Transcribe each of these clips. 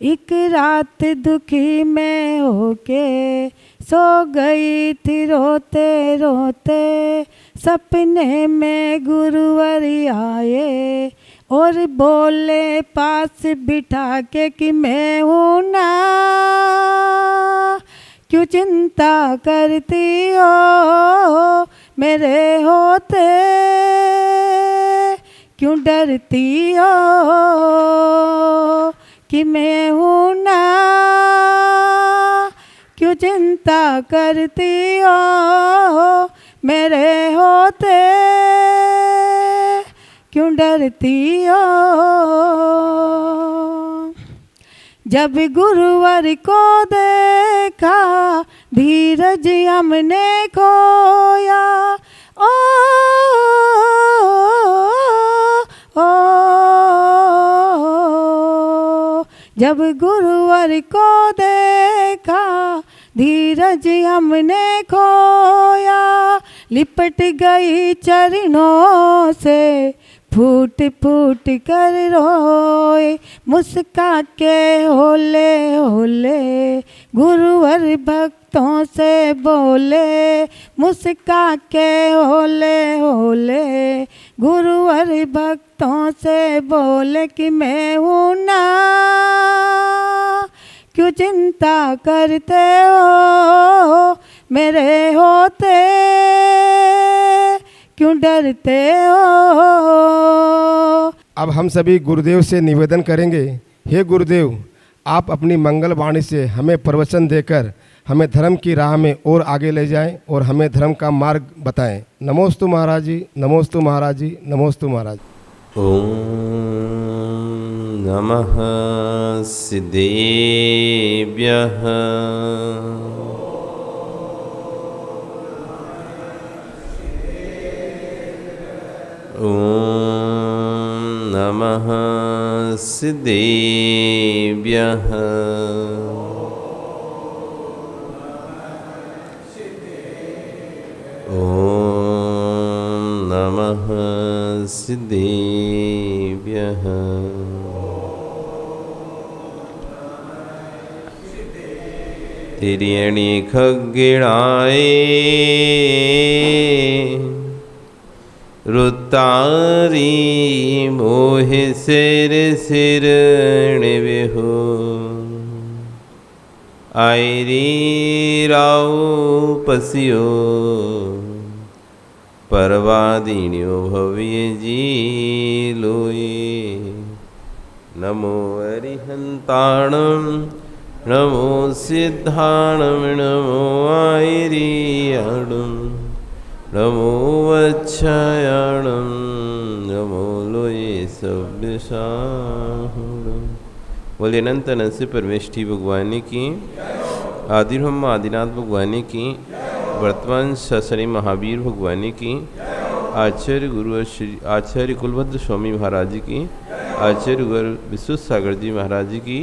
एक रात दुखी मैं होके सो गई थी रोते रोते, सपने में गुरुवर आए और बोले पास बिठा के कि मैं हूँ ना, क्यों चिंता करती हो मेरे होते, क्यों डरती हो कि मैं हूँ ना, क्यों चिंता करती हो मेरे होते, क्यों डरती हो। जब गुरुवर को देखा धीरज हमने खोया, ओ, ओ, जब गुरुवर को देखा धीरज हमने खोया, लिपट गई चरणों से फूट फूट कर रोए, मुस्का के होले होले गुरुवर भक्तों से बोले, मुस्का के होले होले गुरुवर भक्तों से बोले कि मैं हूँ ना, क्यों चिंता करते हो मेरे होते, क्यों डरते हो। अब हम सभी गुरुदेव से निवेदन करेंगे, हे गुरुदेव आप अपनी मंगल वाणी से हमें प्रवचन देकर हमें धर्म की राह में और आगे ले जाएं और हमें धर्म का मार्ग बताएं। नमोस्तु महाराज जी, नमोस्तु महाराज जी, नमोस्तु महाराज। ओम नमः सिद्धेभ्यः। ओम नमः सिद्धेभ्यः। ओम नमः सिद्धेभ्यः। तिर्यणि खग्गिणाए रुतारी मोहि सिर सिरण विहु, आयरी राव पसियो परवादिन्यो भव्य जी लोये। नमो अरिहंताणं नमो सिद्धाणं नमो आयरियाणं नमो वच्छायाणं नमो लोये सव्यसाहुणं। बोले अनंत नरसिंह परमेष्ठी भगवान की, आदि ब्रह्म आदिनाथ भगवान की, वर्तमान शासनी महावीर भगवान की, आचार्य गुरु श्री आचार्य कुलभद्र स्वामी महाराज की, आचार्य गुरु विश्वेश सागर जी महाराज की,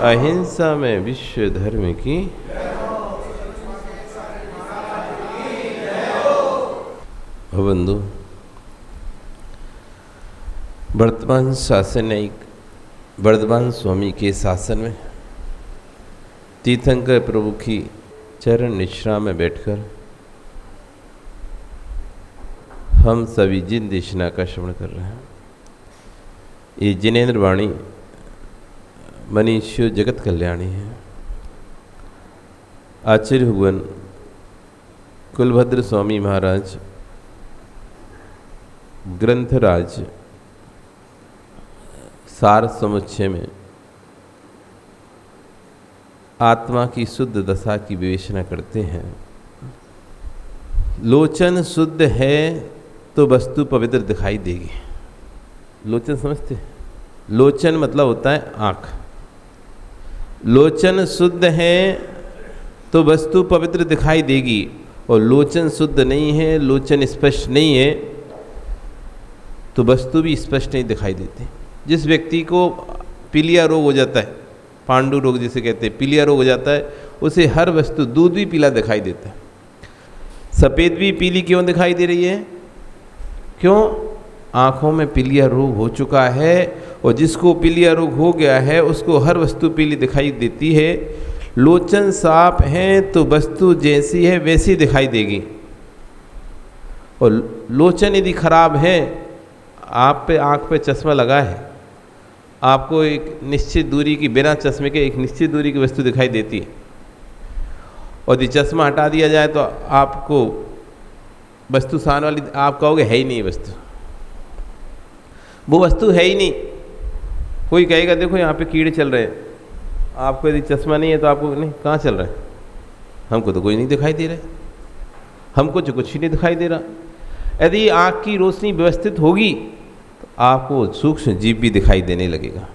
अहिंसा में विश्व धर्म की। बंधु, वर्तमान शासन न्यायिक वर्धमान स्वामी के शासन में तीर्थंकर प्रभु की चरण निश्रा में बैठकर हम सभी जिन देशना का श्रवण कर रहे हैं। ये जिनेन्द्र वाणी मनीष्यो जगत कल्याणी है। आचार्य भगवान कुलभद्र स्वामी महाराज ग्रंथराज सार समुच्चय में आत्मा की शुद्ध दशा की विवेचना करते हैं। लोचन शुद्ध है तो वस्तु पवित्र दिखाई देगी। लोचन समझते? लोचन मतलब होता है आँख। लोचन शुद्ध है तो वस्तु पवित्र दिखाई देगी, और लोचन शुद्ध नहीं है, लोचन स्पष्ट नहीं है तो वस्तु भी स्पष्ट नहीं दिखाई देती। जिस व्यक्ति को पीलिया रोग हो जाता है, पांडु रोग जिसे कहते हैं, पीलिया रोग हो जाता है, उसे हर वस्तु, दूध भी पीला दिखाई देता है, सफ़ेद भी पीली क्यों दिखाई दे रही है? क्यों? आँखों में पीलिया रोग हो चुका है, और जिसको पीलिया रोग हो गया है उसको हर वस्तु पीली दिखाई देती है। लोचन साफ हैं तो वस्तु जैसी है वैसी दिखाई देगी, और लोचन यदि खराब है, आप पे आँख पे चश्मा लगा है, आपको एक निश्चित दूरी की, बिना चश्मे के एक निश्चित दूरी की वस्तु दिखाई देती है, और यदि चश्मा हटा दिया जाए तो आपको वस्तु सामने वाली, आप कहोगे है ही नहीं वस्तु, वो वस्तु है ही नहीं। कोई कहेगा देखो यहाँ पे कीड़े चल रहे हैं, आपको यदि चश्मा नहीं है तो आपको नहीं, कहाँ चल रहा है, हमको तो कोई नहीं दिखाई दे रहा है, हमको जो कुछ ही नहीं दिखाई दे रहा। यदि आँख की रोशनी व्यवस्थित होगी तो आपको सूक्ष्म जीव भी दिखाई देने लगेगा,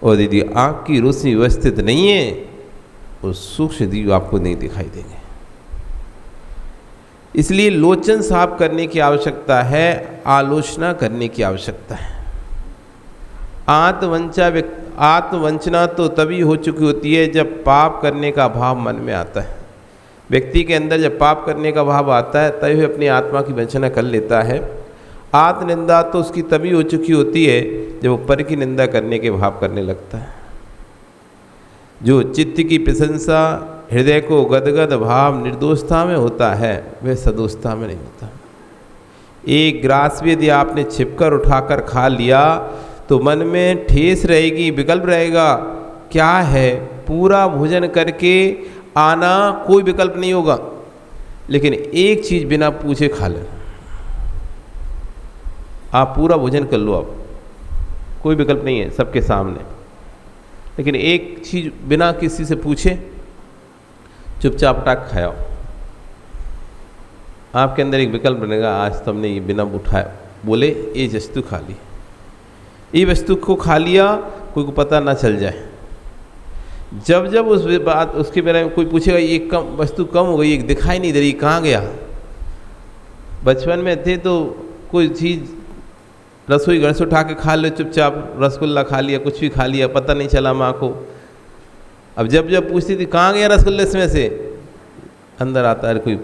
और यदि आँख की रोशनी व्यवस्थित नहीं है तो सूक्ष्म जीव आपको नहीं दिखाई देंगे। इसलिए लोचन साफ करने की आवश्यकता है, आलोचना करने की आवश्यकता है। आत्मवंचना तो तभी हो चुकी होती है जब पाप करने का भाव मन में आता है। व्यक्ति के अंदर जब पाप करने का भाव आता है तभी वह अपनी आत्मा की वंचना कर लेता है। आत्मनिंदा तो उसकी तभी हो चुकी होती है जब वो पर की निंदा करने के भाव करने लगता है। जो चित्त की प्रशंसा, हृदय को गदगद भाव निर्दोषता में होता है, वह सदोषता में नहीं होता। एक ग्रास भी यदि आपने छिपकर उठाकर खा लिया तो मन में ठेस रहेगी, विकल्प रहेगा, क्या है, पूरा भोजन करके आना कोई विकल्प नहीं होगा, लेकिन एक चीज़ बिना पूछे खा लेना। आप पूरा भोजन कर लो, आप कोई विकल्प नहीं है सबके सामने, लेकिन एक चीज़ बिना किसी से पूछे चुपचाप टाक खाओ। आपके अंदर एक विकल्प बनेगा, आज तो हमने ये बिना उठाए बोले ये वस्तु खा ली, ये वस्तु को खा लिया, कोई को पता ना चल जाए। जब जब उस बात उसके बारे में कोई पूछेगा ये कम वस्तु कम हो गई, ये दिखाई नहीं दे रही, कहाँ गया। बचपन में थे तो कोई चीज़ रसोई घर से उठा के खा लो चुपचाप, रसगुल्ला खा लिया, कुछ भी खा लिया, पता नहीं चला माँ को। अब जब जब पूछती थी कहाँ गया रसगुल्ले इसमें से, अंदर आता है कोई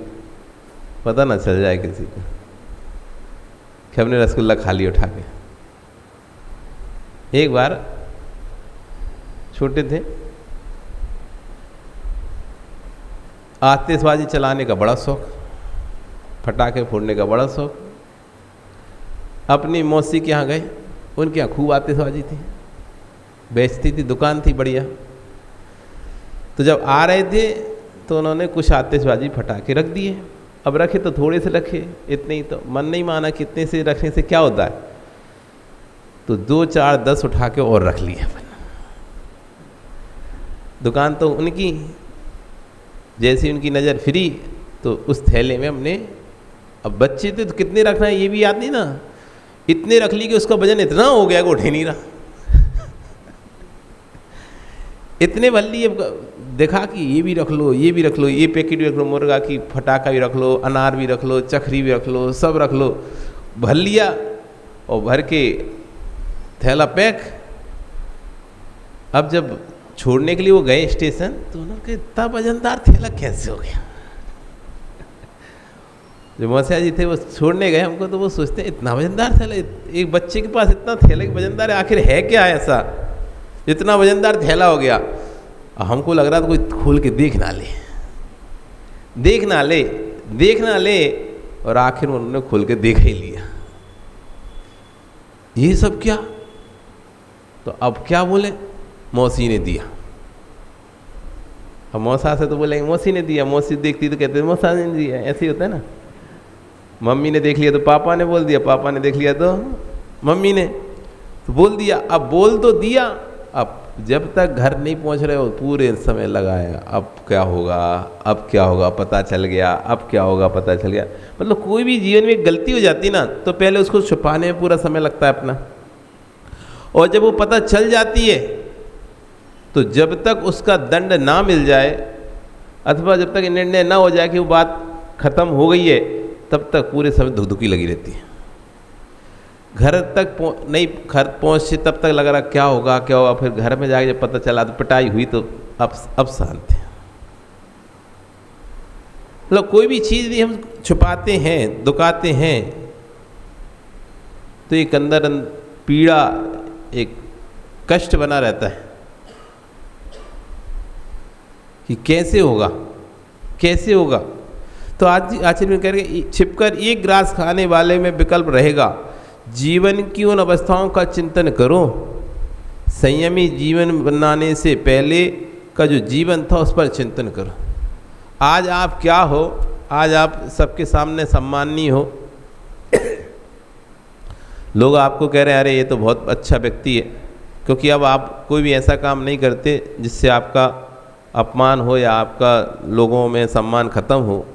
पता ना चल जाए किसी को कि हमने रसगुल्ला खा लिया उठा के। एक बार छोटे थे, आतिशबाजी चलाने का बड़ा शौक, पटाखे फोड़ने का बड़ा शौक। अपनी मौसी के यहाँ गए, उनके यहाँ खूब आतिशबाजी थी, बेचती थी, दुकान थी बढ़िया। तो जब आ रहे थे तो उन्होंने कुछ आतिशबाजी फटाके रख दिए। अब रखे तो थोड़े से रखे, इतने ही, तो मन नहीं माना कि इतने से रखने से क्या होता है, तो 2 4 10 उठा के और रख लिए। दुकान तो उनकी, जैसी उनकी नज़र फिरी तो उस थैले में हमने, अब बच्चे थे तो कितने रखना है ये भी याद नहीं ना, इतने रख ली कि उसका वजन इतना हो गया कि उठ ही नहीं रहा। इतने भर लिए, देखा कि ये भी रख लो, ये भी रख लो, ये पैकेट भी रख लो, मुर्गा की फटाका भी रख लो, अनार भी रख लो, चखरी भी रख लो, सब रख लो। भर लिया और भर के थैला पैक। अब जब छोड़ने के लिए वो गए स्टेशन तो उन्होंने कहा इतना वजनदार थैला कैसे हो गया। जो मौसा जी थे वो छोड़ने गए हमको, तो वो सोचते हैं इतना वजनदार थैला, एक बच्चे के पास इतना थैला वजनदार है, आखिर है क्या ऐसा, इतना वजनदार थैला हो गया। हमको लग रहा था कोई खोल के देख ना ले, और आखिर उन्होंने खोल के देख ही लिया। ये सब क्या, तो अब क्या बोले, मौसी ने दिया। अब मौसा से तो बोलेंगे मौसी ने दिया, मौसी देखती तो कहते मौसा ने दिया, ऐसे ही होता है ना। मम्मी ने देख लिया तो पापा ने बोल दिया, पापा ने देख लिया तो मम्मी ने तो बोल दिया। अब बोल तो दिया, अब जब तक घर नहीं पहुंच रहे हो पूरे समय लगाया, अब क्या होगा पता चल गया, अब क्या होगा पता चल गया। मतलब कोई भी जीवन में गलती हो जाती ना तो पहले उसको छुपाने में पूरा समय लगता है अपना, और जब वो पता चल जाती है तो जब तक उसका दंड ना मिल जाए अथवा जब तक निर्णय ना हो जाए कि वो बात खत्म हो गई है, तब तक पूरे समय धुकधुकी लगी रहती है। घर तक नहीं पहुँचे तब तक लग रहा क्या होगा, फिर घर में जाके जब पता चला तो पिटाई हुई तो अब शांत है। मतलब कोई भी चीज़ भी हम छुपाते हैं, दुकाते हैं, तो एक अंदर पीड़ा, एक कष्ट बना रहता है कि कैसे होगा, कैसे होगा। तो आज आचार्य कह रहे छिपकर एक ग्रास खाने वाले में विकल्प रहेगा। जीवन की उन अवस्थाओं का चिंतन करो। संयमी जीवन बनाने से पहले का जो जीवन था उस पर चिंतन करो। आज आप क्या हो, आज आप सबके सामने सम्माननीय हो, लोग आपको कह रहे हैं अरे ये तो बहुत अच्छा व्यक्ति है, क्योंकि अब आप कोई भी ऐसा काम नहीं करते जिससे आपका अपमान हो या आपका लोगों में सम्मान खत्म हो,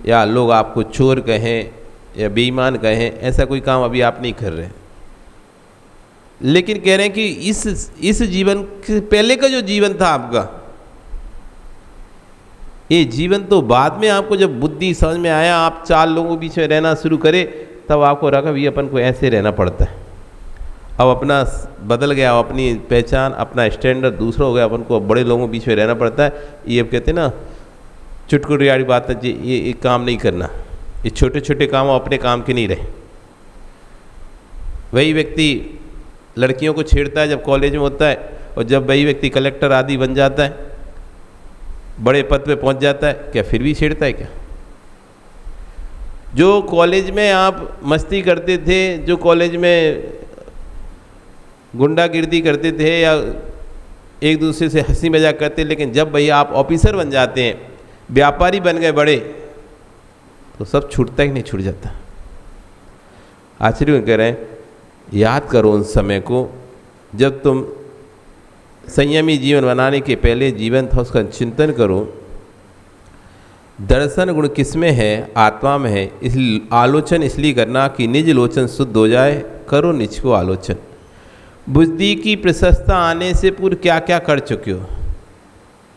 या लोग आपको चोर कहें या बेईमान कहें, ऐसा कोई काम अभी आप नहीं कर रहे। लेकिन कह रहे हैं कि इस जीवन के पहले का जो जीवन था आपका, ये जीवन तो बाद में आपको जब बुद्धि समझ में आया, आप 4 लोगों के बीच में रहना शुरू करे, तब आपको रखा भी अपन को ऐसे रहना पड़ता है। अब अपना बदल गया, अपनी पहचान, अपना स्टैंडर्ड दूसरा हो गया, अपन को बड़े लोगों के बीच में रहना पड़ता है। ये अब कहते हैं ना चुटकुली वाली बात है, ये काम नहीं करना, ये छोटे छोटे काम अपने काम के नहीं रहे। वही व्यक्ति लड़कियों को छेड़ता है जब कॉलेज में होता है, और जब वही व्यक्ति कलेक्टर आदि बन जाता है, बड़े पद पे पहुंच जाता है, क्या फिर भी छेड़ता है क्या? जो कॉलेज में आप मस्ती करते थे, जो कॉलेज में गुंडागिर्दी करते थे या एक दूसरे से हंसी मजाक करते, लेकिन जब भैया आप ऑफिसर बन जाते हैं, व्यापारी बन गए बड़े, तो सब छूटता ही नहीं, छूट जाता। आचार्य कह रहे हैं याद करो उन समय को जब तुम संयमी जीवन बनाने के पहले जीवन था, उसका चिंतन करो। दर्शन गुण किसमें है? आत्मा में है। इसलिए आलोचन इसलिए करना कि निज लोचन शुद्ध हो जाए, करो निज को आलोचन। बुद्धि की प्रशस्ता आने से पूर्व क्या क्या कर चुके हो?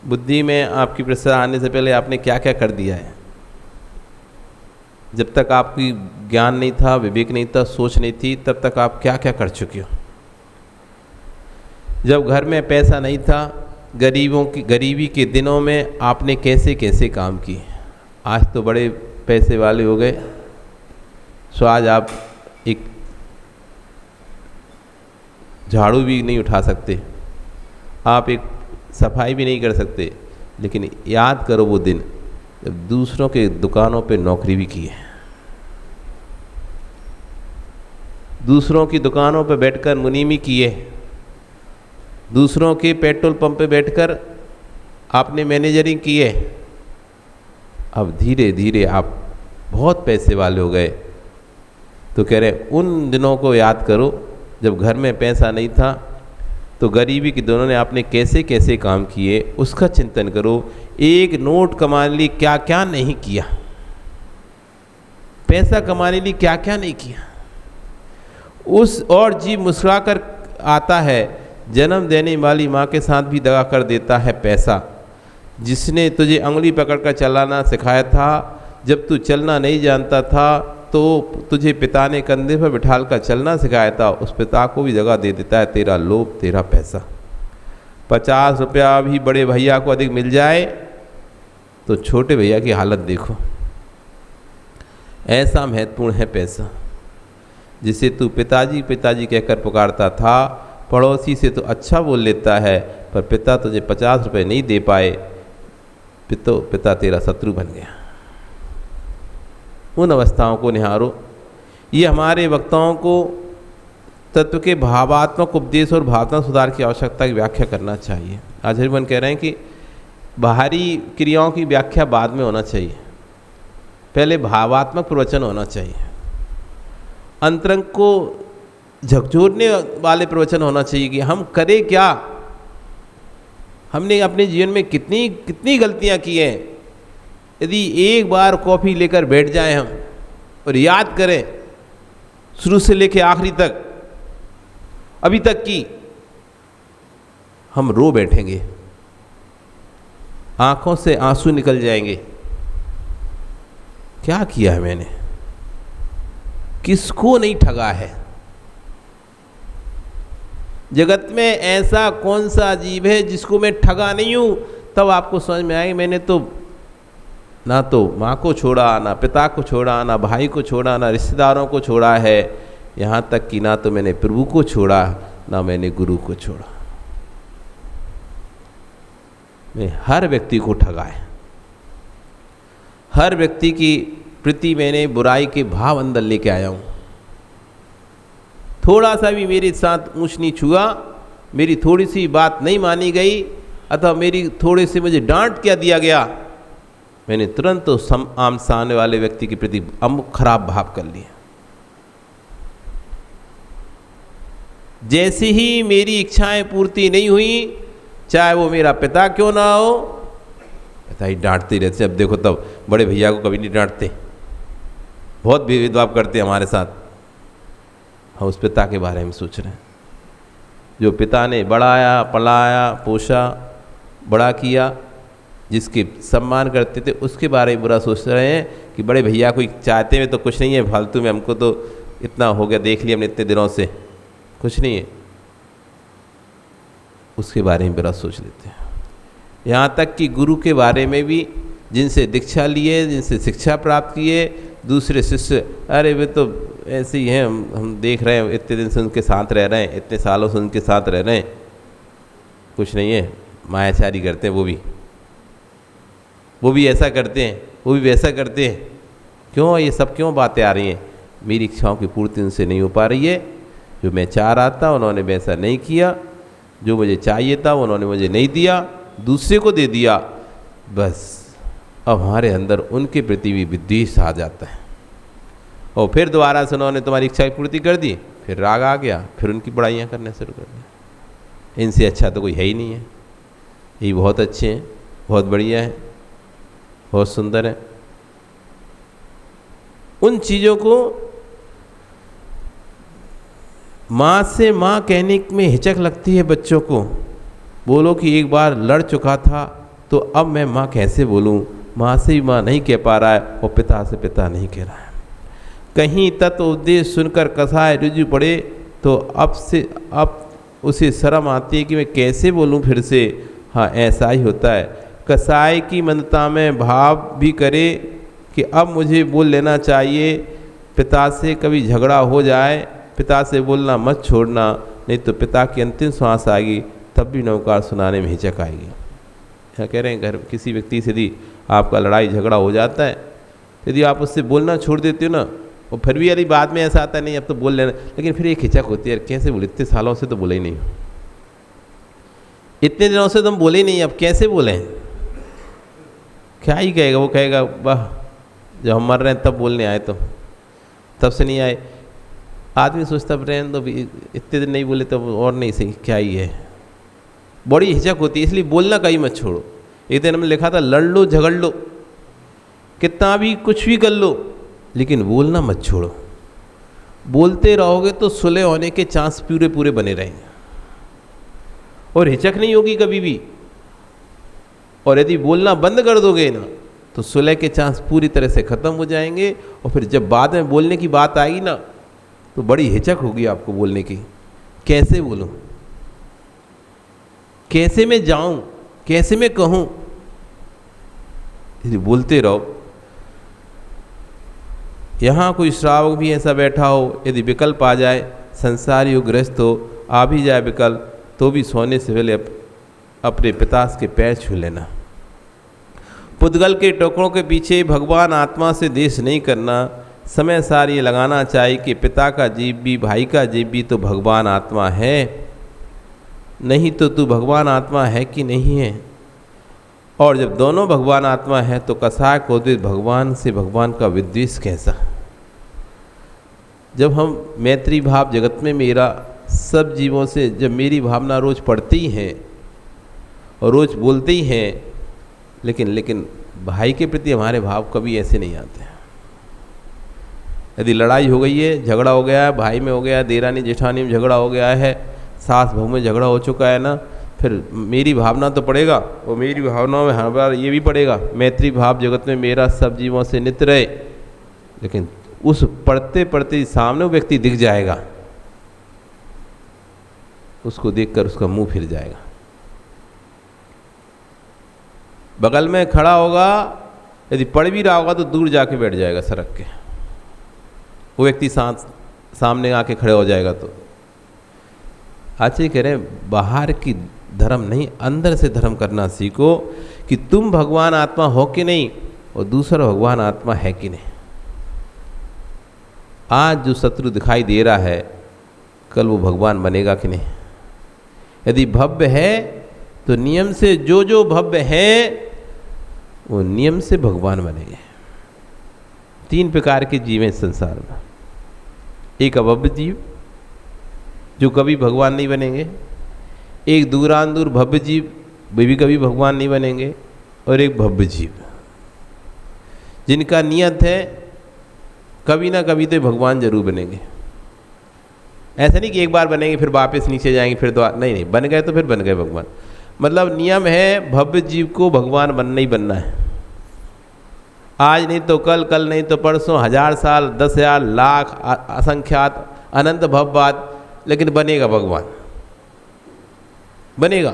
बुद्धि में आपकी प्रशस्ता आने से पहले आपने क्या क्या कर दिया है? जब तक आपकी ज्ञान नहीं था, विवेक नहीं था, सोच नहीं थी, तब तक आप क्या क्या कर चुके हो? जब घर में पैसा नहीं था, गरीबी के दिनों में आपने कैसे कैसे काम किए? आज तो बड़े पैसे वाले हो गए, सो आज आप एक झाड़ू भी नहीं उठा सकते, आप एक सफाई भी नहीं कर सकते। लेकिन याद करो वो दिन जब दूसरों के दुकानों पे नौकरी भी की है, दूसरों की दुकानों पे बैठकर मुनीमी किए, दूसरों के पेट्रोल पंप पे बैठकर आपने मैनेजरिंग की है। अब धीरे धीरे आप बहुत पैसे वाले हो गए। तो कह रहे उन दिनों को याद करो जब घर में पैसा नहीं था, तो गरीबी के दिनों ने आपने कैसे कैसे काम किए, उसका चिंतन करो। एक नोट कमाने लिए क्या क्या नहीं किया, पैसा कमाने लिए क्या क्या नहीं किया। उस और जीव मुस्कुरा कर आता है, जन्म देने वाली माँ के साथ भी दगा कर देता है पैसा। जिसने तुझे अंगुली पकड़कर चलाना सिखाया था, जब तू चलना नहीं जानता था तो तुझे पिता ने कंधे पर बिठाल कर चलना सिखाया था, उस पिता को भी जगह दे देता है तेरा लोभ, तेरा पैसा। 50 रुपया भी बड़े भैया को अधिक मिल जाए तो छोटे भैया की हालत देखो। ऐसा महत्वपूर्ण है पैसा, जिसे तू पिताजी पिताजी कहकर पुकारता था, पड़ोसी से तो अच्छा बोल लेता है, पर पिता तुझे 50 रुपये नहीं दे पाए, पिता तेरा शत्रु बन गया। उन अवस्थाओं को निहारो। ये हमारे वक्ताओं को तत्व के भावात्मक उपदेश और भावनात्मक सुधार की आवश्यकता की व्याख्या करना चाहिए। आचार्य कह रहे हैं कि बाहरी क्रियाओं की व्याख्या बाद में होना चाहिए, पहले भावात्मक प्रवचन होना चाहिए। अंतरंग को झकझोरने वाले प्रवचन होना चाहिए कि हम करें क्या, हमने अपने जीवन में कितनी कितनी गलतियां की हैं। यदि एक बार कॉफ़ी लेकर बैठ जाएं हम और याद करें शुरू से लेकर आखिरी तक, अभी तक की, हम रो बैठेंगे, आंखों से आंसू निकल जाएंगे। क्या किया है मैंने, किसको नहीं ठगा है? जगत में ऐसा कौन सा जीव है जिसको मैं ठगा नहीं हूं? तब आपको समझ में आएगी मैंने तो ना तो माँ को छोड़ा, ना पिता को छोड़ा, ना भाई को छोड़ा, ना रिश्तेदारों को छोड़ा है, यहाँ तक कि ना तो मैंने प्रभु को छोड़ा ना मैंने गुरु को छोड़ा। मैं हर व्यक्ति को ठगा है, हर व्यक्ति की प्रति मैंने बुराई के भाव अंदर लेके आया हूँ। थोड़ा सा भी मेरे साथ ऊंच नीच हुआ, मेरी थोड़ी सी बात नहीं मानी गई अथवा मेरी थोड़े से मुझे डांट क्या दिया गया, मैंने तुरंत तो आम सामने वाले व्यक्ति के प्रति खराब भाव कर लिया। जैसे ही मेरी इच्छाएं पूर्ति नहीं हुई, चाहे वो मेरा पिता क्यों ना हो, पिता ही डांटते रहते। अब देखो तब बड़े भैया को कभी नहीं डांटते, बहुत भेदभाव करते हमारे साथ। हम उस पिता के बारे में सोच रहे हैं जो पिता ने बढ़ाया, पलाया, पोषा, बड़ा किया, जिसके सम्मान करते थे, उसके बारे में बुरा सोच रहे हैं कि बड़े भैया को चाहते हुए तो कुछ नहीं है, फालतू में हमको तो इतना हो गया, देख लिया हमने इतने दिनों से, कुछ नहीं है, उसके बारे में बुरा सोच लेते हैं। यहाँ तक कि गुरु के बारे में भी, जिनसे दीक्षा लिए, जिनसे शिक्षा प्राप्त किए, दूसरे शिष्य, अरे वे तो ऐसे ही हैं, हम देख रहे हैं, इतने दिन से उनके साथ रह रहे हैं, इतने सालों से उनके साथ रह रहे हैं, कुछ नहीं है, मायाचारी करते हैं, वो भी ऐसा करते हैं, वो भी वैसा करते हैं। क्यों ये सब क्यों बातें आ रही हैं? मेरी इच्छाओं की पूर्ति उनसे नहीं हो पा रही है। जो मैं चाह रहा था उन्होंने वैसा नहीं किया, जो मुझे चाहिए था उन्होंने मुझे नहीं दिया, दूसरे को दे दिया। बस अब हमारे अंदर उनके प्रति भी विद्वेष आ जाता है, और फिर दोबारा से उन्होंने तुम्हारी इच्छा की पूर्ति कर दी, फिर राग आ गया, फिर उनकी बड़ाइयाँ करने शुरू कर दी। इनसे अच्छा तो कोई है ही नहीं है, ये बहुत अच्छे हैं, बहुत बढ़िया है, बहुत सुंदर है। उन चीज़ों को माँ से माँ कहने में हिचक लगती है बच्चों को। बोलो कि एक बार लड़ चुका था तो अब मैं माँ कैसे बोलूँ, माँ से ही माँ नहीं कह पा रहा है और पिता से पिता नहीं कह रहा है। कहीं तत्व उपदेश सुनकर कसाय रुझ पड़े तो अब उसे शर्म आती है कि मैं कैसे बोलूँ फिर से। हाँ, ऐसा ही होता है। कसाय की मंदता में भाव भी करे कि अब मुझे बोल लेना चाहिए, पिता से कभी झगड़ा हो जाए, पिता से बोलना मत छोड़ना, नहीं तो पिता की अंतिम श्वास आएगी तब भी नौकार सुनाने में हिचक आएगी। क्या कह रहे हैं, घर किसी व्यक्ति से यदि आपका लड़ाई झगड़ा हो जाता है, यदि आप उससे बोलना छोड़ देते हो ना, और फिर भी यदि बाद में ऐसा आता है नहीं अब तो बोल लेना, लेकिन फिर एक हिचक होती है, कैसे बोले, इतने सालों से तो बोले ही नहीं, इतने दिनों से तो हम बोले ही नहीं, अब कैसे बोले, क्या ही कहेगा, वो कहेगा वाह जब हम मर रहे हैं तब बोलने आए, तो तब से नहीं आए। आदमी सोचता रहने दो, इतने दिन नहीं बोले तो और नहीं सही, क्या ही है, बड़ी हिचक होती है, इसलिए बोलना कहीं मत छोड़ो। एक दिन हमने लिखा था, लड़ लो झगड़ लो, कितना भी कुछ भी कर लो, लेकिन बोलना मत छोड़ो। बोलते रहोगे तो सुलह होने के चांस पूरे पूरे बने रहेंगे और हिचक नहीं होगी कभी भी। और यदि बोलना बंद कर दोगे ना तो सुलह के चांस पूरी तरह से ख़त्म हो जाएंगे, और फिर जब बाद में बोलने की बात आएगी ना तो बड़ी हिचक होगी आपको बोलने की, कैसे बोलूं, कैसे मैं जाऊं, कैसे मैं कहूं। यदि बोलते रहो। यहाँ कोई श्रावक भी ऐसा बैठा हो, यदि विकल्प आ जाए, संसारी हो, गृहस्थ हो, आ भी जाए विकल्प, तो भी सोने से पहले अपने पिता के पैर छू लेना। पुद्गल के टुकड़ों के पीछे भगवान आत्मा से देश नहीं करना। समय सार ये लगाना चाहिए कि पिता का जीव भी, भाई का जीव भी तो भगवान आत्मा है, नहीं तो तू भगवान आत्मा है कि नहीं है। और जब दोनों भगवान आत्मा है तो कसाय को भगवान से भगवान का विद्वेष कैसा। जब हम मैत्री भाव जगत में मेरा सब जीवों से, जब मेरी भावना रोज़ पढ़ते ही हैं और रोज़ बोलते ही हैं, लेकिन भाई के प्रति हमारे भाव कभी ऐसे नहीं आते हैं। यदि लड़ाई हो गई है, झगड़ा हो गया है, भाई में हो गया है, देरानी जेठानी में झगड़ा हो गया है, सास बहू में झगड़ा हो चुका है ना, फिर मेरी भावना तो पड़ेगा, और मेरी भावनाओं में हर बार ये भी पड़ेगा, मैत्री भाव जगत में मेरा सब जीवों से नित्य रहे। लेकिन उस पढ़ते पढ़ते सामने वो व्यक्ति दिख जाएगा, उसको देखकर उसका मुंह फिर जाएगा। बगल में खड़ा होगा, यदि पढ़ भी रहा होगा तो दूर जाके बैठ जाएगा सरक के। वो व्यक्ति सांस सामने आके खड़े हो जाएगा। तो आचार्य कह रहे हैं बाहर की धर्म नहीं, अंदर से धर्म करना सीखो कि तुम भगवान आत्मा हो कि नहीं और दूसरा भगवान आत्मा है कि नहीं। आज जो शत्रु दिखाई दे रहा है कल वो भगवान बनेगा कि नहीं। यदि भव्य है तो नियम से जो जो भव्य है वो नियम से भगवान बनेंगे। 3 प्रकार के जीव हैं संसार में। एक अभव्य जीव जो कभी भगवान नहीं बनेंगे, एक दूरांदूर भव्य जीव वे भी कभी भगवान नहीं बनेंगे, और एक भव्य जीव जिनका नियत है कभी ना कभी तो भगवान जरूर बनेंगे। ऐसा नहीं कि एक बार बनेंगे फिर वापस नीचे जाएंगे फिर दोबारा, नहीं, बन गए तो फिर बन गए भगवान। मतलब नियम है भव्य जीव को भगवान बनना ही बनना है। आज नहीं तो कल, कल नहीं तो परसों, 1000 साल, 10,000, लाख, असंख्यात अनंत भवबाद, लेकिन बनेगा भगवान, बनेगा।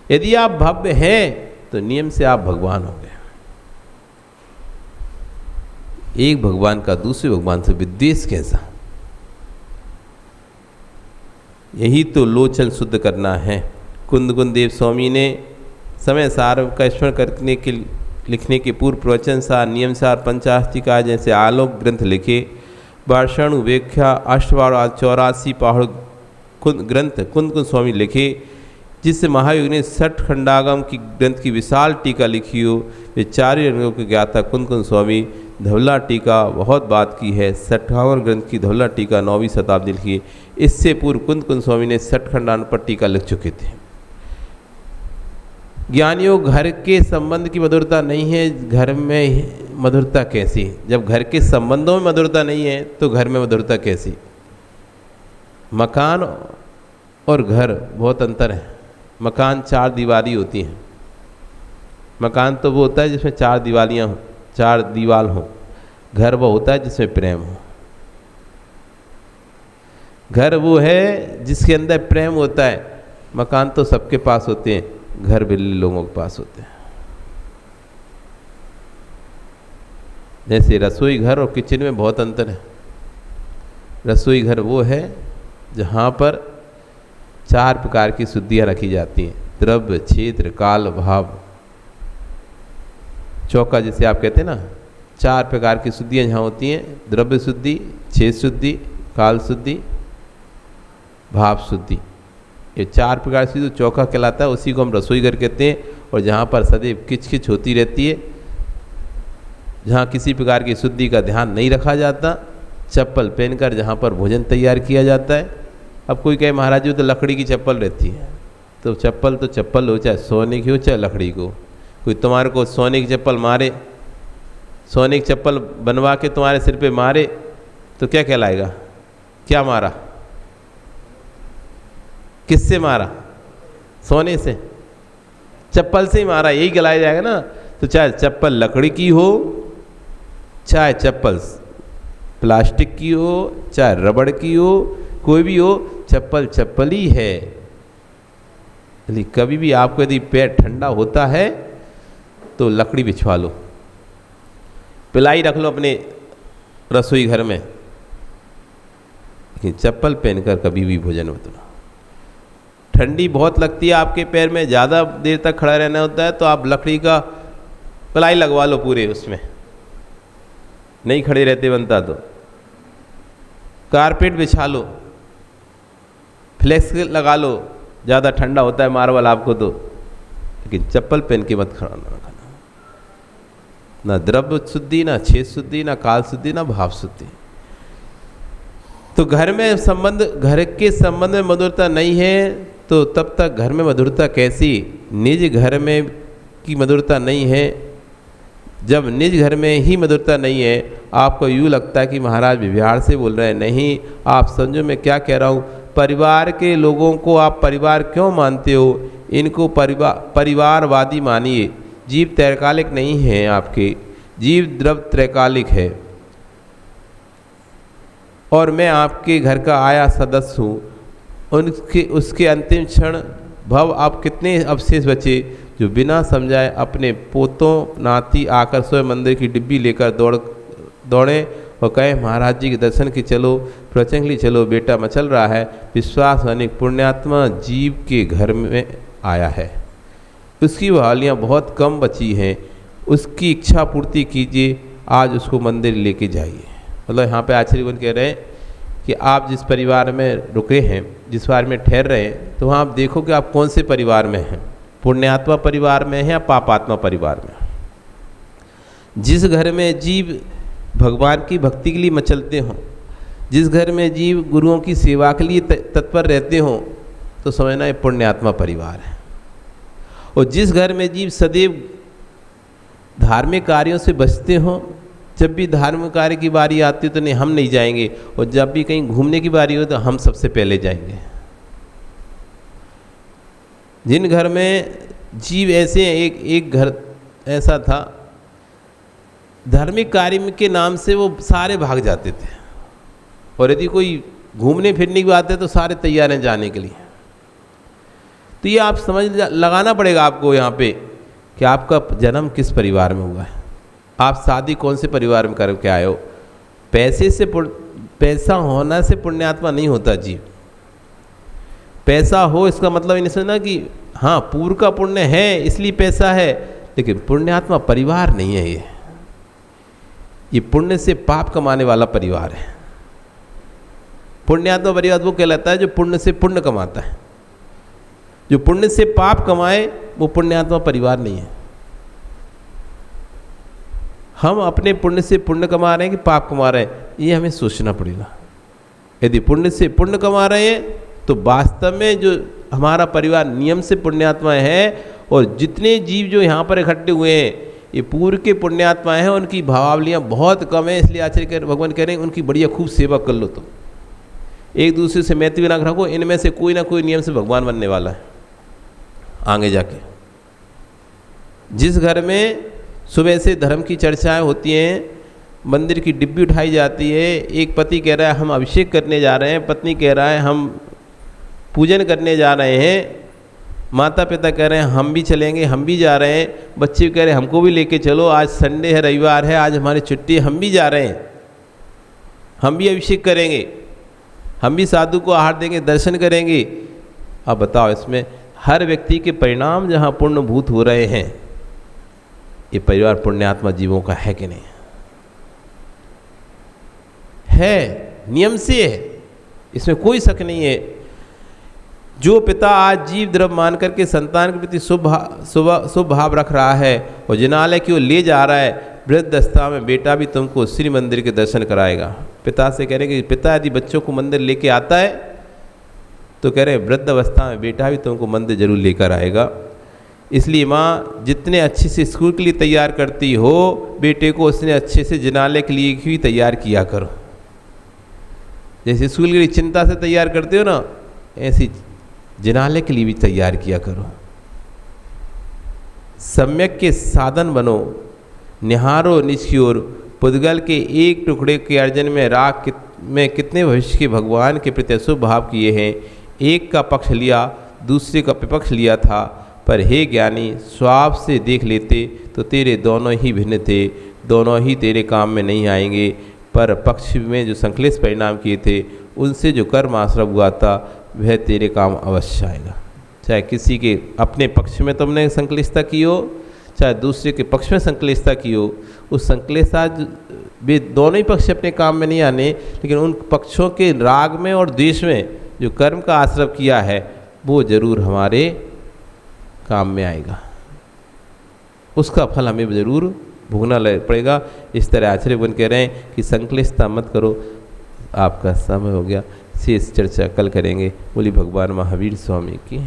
यदि आप भव्य हैं तो नियम से आप भगवान होंगे। एक भगवान का दूसरे भगवान से विद्वेष कैसा? यही तो लोचन शुद्ध करना है। कुंदकुंद देव स्वामी ने समय सार का स्मरण करने के लिखने के पूर्व प्रवचन सार, नियम सार, पंचास्तिका जैसे आलोक ग्रंथ लिखे। वार्षण व्याख्या अष्टवार 84 पहाड़ ग्रंथ कुंदकुंद स्वामी लिखे, जिससे महायुग ने 60 खंडागम की ग्रंथ की विशाल टीका लिखी हो। वे 4 रंगों के ज्ञाता कुंदकुंद स्वामी धवला टीका बहुत बात की है। 58 ग्रंथ की धवला टीका 9वीं शताब्दी लिखी। इससे पूर्व कुंदकुंद स्वामी ने 60 खंडान पर टीका लिख चुके थे। ज्ञानियों, घर के संबंध की मधुरता नहीं है, घर में मधुरता कैसी? जब घर के संबंधों में मधुरता नहीं है तो घर में मधुरता कैसी? मकान और घर बहुत अंतर है। मकान 4 दीवारी होती हैं। मकान तो वो होता है जिसमें 4 दीवारियाँ हों, 4 दीवार हों। घर वो होता है जिसमें प्रेम हो। घर वो है जिसके अंदर प्रेम होता है। मकान तो सबके पास होते हैं, घर बिल्ली लोगों के पास होते हैं। जैसे रसोई घर और किचन में बहुत अंतर है। रसोई घर वो है जहाँ पर 4 प्रकार की शुद्धियाँ रखी जाती हैं, द्रव्य, क्षेत्र, काल, भाव। चौका जिसे आप कहते हैं ना, 4 प्रकार की शुद्धियाँ जहाँ होती हैं, द्रव्य शुद्धि, क्षेत्र शुद्धि, काल शुद्धि, भाव शुद्धि। ये 4 प्रकार से जो चौका कहलाता है उसी को हम रसोई घर कहते हैं। और जहाँ पर सदैव किचकिच होती रहती है, जहाँ किसी प्रकार की शुद्धि का ध्यान नहीं रखा जाता, चप्पल पहनकर जहाँ पर भोजन तैयार किया जाता है। अब कोई कहे महाराज जी तो लकड़ी की चप्पल रहती है, तो चप्पल हो, चाहे सोने की हो चाहे लकड़ी को। कोई तुम्हारे को सोने की चप्पल मारे, सोने की चप्पल बनवा के तुम्हारे सिर पे मारे तो क्या कहलाएगा? क्या मारा? किससे मारा? सोने से, चप्पल से ही मारा, यही कहलाया जाएगा ना। तो चाहे चप्पल लकड़ी की हो, चाहे चप्पल प्लास्टिक की हो, चाहे रबड़ की हो, कोई भी हो, चप्पल चप्पल ही है। यदि कभी भी आपको यदि पैर ठंडा होता है तो लकड़ी बिछवा लो, पिलाई रख लो अपने रसोई घर में, लेकिन चप्पल पहनकर कभी भी भोजन मत लो। ठंडी बहुत लगती है आपके पैर में, ज़्यादा देर तक खड़ा रहना होता है तो आप लकड़ी का पिलाई लगवा लो पूरे उसमें, नहीं खड़े रहते बनता तो। कारपेट बिछा लो, फ्लेक्स लगा लो, ज़्यादा ठंडा होता है मार्बल आपको तो, लेकिन चप्पल पहन के मत खड़ा ना रखना। ना द्रव्य शुद्धि, ना क्षेत्र शुद्धि, ना काल शुद्धि, ना भाव शुद्धि। तो घर में संबंध, घर के संबंध में मधुरता नहीं है तो तब तक घर में मधुरता कैसी? निज घर में की मधुरता नहीं है। जब निज घर में ही मधुरता नहीं है, आपको यूँ लगता है कि महाराज व्यवहार से बोल रहे हैं। नहीं, आप समझो मैं क्या कह रहा हूँ। परिवार के लोगों को आप परिवार क्यों मानते हो? इनको परिवारवादी मानिए। जीव त्रैकालिक नहीं है आपके, जीव द्रव त्रैकालिक है। और मैं आपके घर का आया सदस्य हूँ। उसके अंतिम क्षण भव आप कितने अवशेष बचे जो बिना समझाए अपने पोतों नाती आकर स्वयं मंदिर की डिब्बी लेकर दौड़ें और कहें महाराज जी के दर्शन के चलो, प्रवचन के लिए चलो, बेटा मचल रहा है, विश्वास अनेक पुण्यात्मा जीव के घर में आया है, उसकी बहालियाँ बहुत कम बची हैं, उसकी इच्छा पूर्ति कीजिए, आज उसको मंदिर लेके जाइए। मतलब यहाँ पे आचार्यगण कह रहे हैं कि आप जिस परिवार में रुके हैं, जिस परिवार में ठहर रहे हैं, तो वहाँ आप देखो कि आप कौन से परिवार में हैं, पुण्यात्मा परिवार में है या पापात्मा परिवार में। जिस घर में जीव भगवान की भक्ति के लिए मचलते हों, जिस घर में जीव गुरुओं की सेवा के लिए तत्पर रहते हों, तो समझना ये पुण्यात्मा परिवार है। और जिस घर में जीव सदैव धार्मिक कार्यों से बचते हों, जब भी धार्मिक कार्य की बारी आती है तो नहीं हम नहीं जाएंगे, और जब भी कहीं घूमने की बारी हो तो हम सबसे पहले जाएंगे। जिन घर में जीव ऐसे हैं, एक घर ऐसा था, धार्मिक कार्य के नाम से वो सारे भाग जाते थे, और यदि कोई घूमने फिरने की बात है तो सारे तैयार हैं जाने के लिए। तो ये आप समझ लगाना पड़ेगा आपको यहाँ पे कि आपका जन्म किस परिवार में हुआ है, आप शादी कौन से परिवार में करके आए हो। पैसा होना से पुण्यात्मा नहीं होता जीव। पैसा हो इसका मतलब ये नहीं समझना कि हाँ पूर्व का पुण्य है इसलिए पैसा है, लेकिन पुण्यात्मा परिवार नहीं है। ये पुण्य से पाप कमाने वाला परिवार है। पुण्यात्मा परिवार वो कहलाता है जो पुण्य से पुण्य कमाता है। जो पुण्य से पाप कमाए वो पुण्यात्मा परिवार नहीं है। हम अपने पुण्य से पुण्य कमा रहे हैं कि पाप कमा रहे हैं, ये हमें सोचना पड़ेगा। यदि पुण्य से पुण्य कमा रहे हैं तो वास्तव में जो हमारा परिवार नियम से पुण्यात्मा है, और जितने जीव जो यहाँ पर इकट्ठे हुए हैं ये पूर्व के पुण्यात्मा हैं, उनकी भावावलियाँ बहुत कम है। इसलिए आचार्य भगवान कह रहे हैं उनकी बढ़िया खूब सेवा कर लो। तो एक दूसरे से मैत्री बना रखो, इनमें से कोई ना कोई नियम से भगवान बनने वाला है आगे जाके। जिस घर में सुबह से धर्म की चर्चाएं होती हैं, मंदिर की डिब्बी उठाई जाती है, एक पति कह रहा है हम अभिषेक करने जा रहे हैं, पत्नी कह रहा है हम पूजन करने जा रहे हैं, माता पिता कह रहे हैं हम भी चलेंगे, हम भी जा रहे हैं, बच्चे कह रहे हैं हमको भी लेके चलो, आज संडे है, रविवार है, आज हमारी छुट्टी है, हम भी जा रहे हैं, हम भी अभिषेक करेंगे, हम भी साधु को आहार देंगे, दर्शन करेंगे। अब बताओ इसमें हर व्यक्ति के परिणाम जहाँ पूर्णभूत हो रहे हैं, ये परिवार पुण्यात्मा जीवों का है कि नहीं है? नियम से है, इसमें कोई शक नहीं है। जो पिता आज जीव द्रव्य मान करके संतान के प्रति शुभ भाव रख रहा है और जिनालय की ओर ले जा रहा है, वृद्धावस्था में बेटा भी तुमको श्री मंदिर के दर्शन कराएगा। पिता से कह रहे कि पिता यदि बच्चों को मंदिर लेके आता है तो कह रहे वृद्धावस्था में बेटा भी तुमको मंदिर जरूर लेकर आएगा। इसलिए माँ जितने अच्छे से स्कूल के लिए तैयार करती हो बेटे को, उसने अच्छे से जिनालय के लिए भी तैयार किया करो। जैसे स्कूल के लिए चिंता से तैयार करते हो ना, ऐसी जिनालय के लिए भी तैयार किया करो। सम्यक के साधन बनो, निहारो निज की ओर, पुद्गल के एक टुकड़े के अर्जन में राग में कितने भविष्य के भगवान के प्रति अशुभ भाव किए हैं। एक का पक्ष लिया, दूसरे का विपक्ष लिया था, पर हे ज्ञानी स्वाभ से देख लेते तो तेरे दोनों ही भिन्न थे, दोनों ही तेरे काम में नहीं आएंगे। पर पक्ष में जो संश्लेष परिणाम किए थे उनसे जो कर्म आश्रय हुआ था वह तेरे काम अवश्य आएगा। चाहे किसी के अपने पक्ष में तुमने संश्लेषता की हो, चाहे दूसरे के पक्ष में संश्लेषता की हो, उस संश्लेषता वे दोनों ही पक्ष अपने काम में नहीं आने, लेकिन उन पक्षों के राग में और द्वेष में जो कर्म का आश्रय किया है वो जरूर हमारे काम में आएगा, उसका फल हमें जरूर भोगना पड़ेगा। इस तरह आचार्यगण कह रहे हैं कि संश्लेषता मत करो। आपका समय हो गया, शेष चर्चा कल करेंगे। बोली भगवान महावीर स्वामी की।